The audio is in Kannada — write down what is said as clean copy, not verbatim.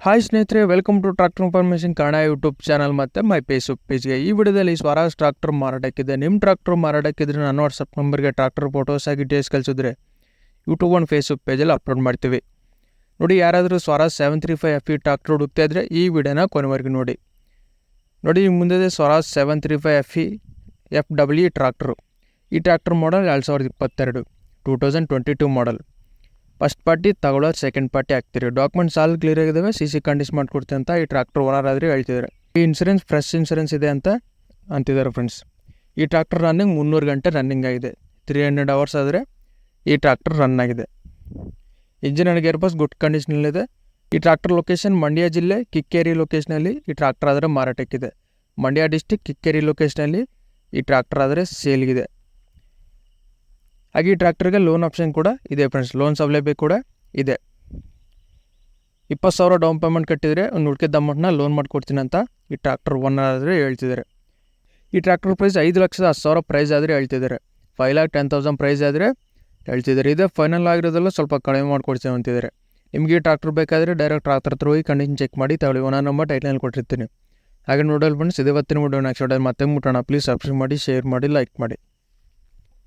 ಹಾಯ್ ಸ್ನೇಹಿತರೆ, welcome to tractor information Kannada YouTube channel ಮತ್ತು ಮೈ ಫೇಸ್ಬುಕ್ ಪೇಜ್ಗೆ. ಈ ವಿಡಿಯೋದಲ್ಲಿ ಸ್ವರಾಜ್ ಟ್ರಾಕ್ಟರ್ ಮಾರಾಟಕ್ಕಿದೆ. ನಿಮ್ಮ ಟ್ರಾಕ್ಟರ್ ಮಾರಾಟಕ್ಕಿದ್ರೆ ನನ್ನ ವಾಟ್ಸಪ್ ನಂಬರ್ಗೆ ಟ್ರಾಕ್ಟರ್ ಫೋಟೋಸ್ ಆಗಿ ಡೀಟೇಲ್ಸ್ ಕಳಿಸಿದ್ರೆ ಯೂಟ್ಯೂಬ್ ಒಂದು ಫೇಸ್ಬುಕ್ ಪೇಜಲ್ಲಿ ಅಪ್ಲೋಡ್ ಮಾಡ್ತೀವಿ. ನೋಡಿ, ಯಾರಾದರೂ ಸ್ವರಾಜ್ 735 FE ಟ್ರಾಕ್ಟರ್ ಹುಡುಕ್ತಾ ಇದ್ದರೆ ಈ ವಿಡಿಯೋನ ಕೊನೆವರೆಗೂ ನೋಡಿ. ಮುಂದೆ ಸ್ವರಾಜ್ 735 FE FE ಟ್ರಾಕ್ಟರು. ಈ tractor model 2022 2022 model. First party ತಗೊಳ್ಳೋರು ಸೆಕೆಂಡ್ ಪಾರ್ಟಿ ಆಗ್ತೀರಿ. ಡಾಕ್ಯುಮೆಂಟ್ಸ್ ಆಲ್ ಕ್ಲಿಯರ್ ಆಗಿದ್ದಾವೆ. CC ಕಂಡೀಷನ್ ಮಾಡಿಕೊಡ್ತೀವಿ ಅಂತ ಈ ಟ್ರಾಕ್ಟರ್ ಓನರ್ ಆದರೆ ಹೇಳ್ತಿದ್ದಾರೆ. ಈ ಇನ್ಸೂರೆನ್ಸ್ ಫ್ರೆಶ್ ಇನ್ಸೂರೆನ್ಸ್ ಇದೆ ಅಂತ ಅಂತಿದ್ದಾರೆ ಫ್ರೆಂಡ್ಸ್. ಈ ಟ್ರಾಕ್ಟರ್ ರನ್ನಿಂಗ್ 300 ಗಂಟೆ ರನ್ನಿಂಗ್ ಆಗಿದೆ. 300 ಅವರ್ಸ್ ಆದರೆ ಈ ಟ್ರಾಕ್ಟರ್ ರನ್ ಆಗಿದೆ. Engine and gear box good ಕಂಡೀಷನಲ್ಲಿದೆ. ಈ ಟ್ರಾಕ್ಟರ್ ಲೊಕೇಶನ್ ಮಂಡ್ಯ ಜಿಲ್ಲೆ ಕಿಕ್ಕೇರಿ ಲೊಕೇಶನಲ್ಲಿ ಈ ಟ್ರಾಕ್ಟರ್ ಆದರೆ ಮಾರಾಟಕ್ಕಿದೆ. ಮಂಡ್ಯ ಡಿಸ್ಟಿಕ್ ಕಿಕ್ಕೇರಿ ಲೊಕೇಶನಲ್ಲಿ ಈ ಟ್ರಾಕ್ಟರ್ ಆದರೆ ಸೇಲ್ಗಿದೆ. ಹಾಗೆ ಈ ಟ್ರ್ಯಾಕ್ಟರ್ಗೆ ಲೋನ್ ಆಪ್ಷನ್ ಕೂಡ ಇದೆ ಫ್ರೆಂಡ್ಸ್. ಲೋನ್ ಸೌಲಭ್ಯ ಕೂಡ ಇದೆ. 20,000 ಡೌನ್ ಪೇಮೆಂಟ್ ಕಟ್ಟಿದರೆ ಒಂದು ಉಳಿದ ಅಮೌಂಟ್ನ ಲೋನ್ ಮಾಡಿಕೊಡ್ತೀನಿ ಅಂತ ಈ ಟ್ರ್ಯಾಕ್ಟರ್ ಓನರ್ ಆದರೆ ಹೇಳ್ತಿದ್ದಾರೆ. ಈ ಟ್ರ್ಯಾಕ್ಟರ್ ಪ್ರೈಸ್ 5,10,000 ಪ್ರೈಸ್ ಆದರೆ ಹೇಳ್ತಿದ್ದಾರೆ. 5,10,000 ಪ್ರೈಸ್ ಆದರೆ ಹೇಳ್ತಿದ್ದಾರೆ. ಇದೇ ಫೈನಲ್ ಆಗಿರೋದೆಲ್ಲ ಸ್ವಲ್ಪ ಕಡಿಮೆ ಮಾಡಿಕೊಡ್ತೀವಿ ಅಂತಿದ್ದಾರೆ. ನಿಮಗೆ ಈ ಟ್ರ್ಯಾಕ್ಟರ್ ಬೇಕಾದರೆ ಡೈರೆಕ್ಟ್ ಟ್ರ್ಯಾಕ್ಟರ್ ಹತ್ರ ಹೋಗಿ ಕಂಡೀಷನ್ ಚೆಕ್ ಮಾಡಿ ತಗೊಳ್ಳಿ. ಓನರ್ ನಂಬರ್ ಟೈಟಲ್ ಕೊಟ್ಟಿರ್ತೀನಿ. ಹಾಗೆ ನೋಡಲ್ ಫ್ರೆಂಡ್ಸ್, ಇವತ್ತಿನ ವಿಡಿಯೋ ನೆಕ್ಸ್ಟ್ ವಿಡಿಯೋ ಮತ್ತೆ ಮುಟ್ಟೋಣ. ಪ್ಲೀಸ್ ಸಬ್ಸ್ಕ್ರೈಬ್ ಮಾಡಿ, ಶೇರ್ ಮಾಡಿ, ಲೈಕ್ ಮಾಡಿ.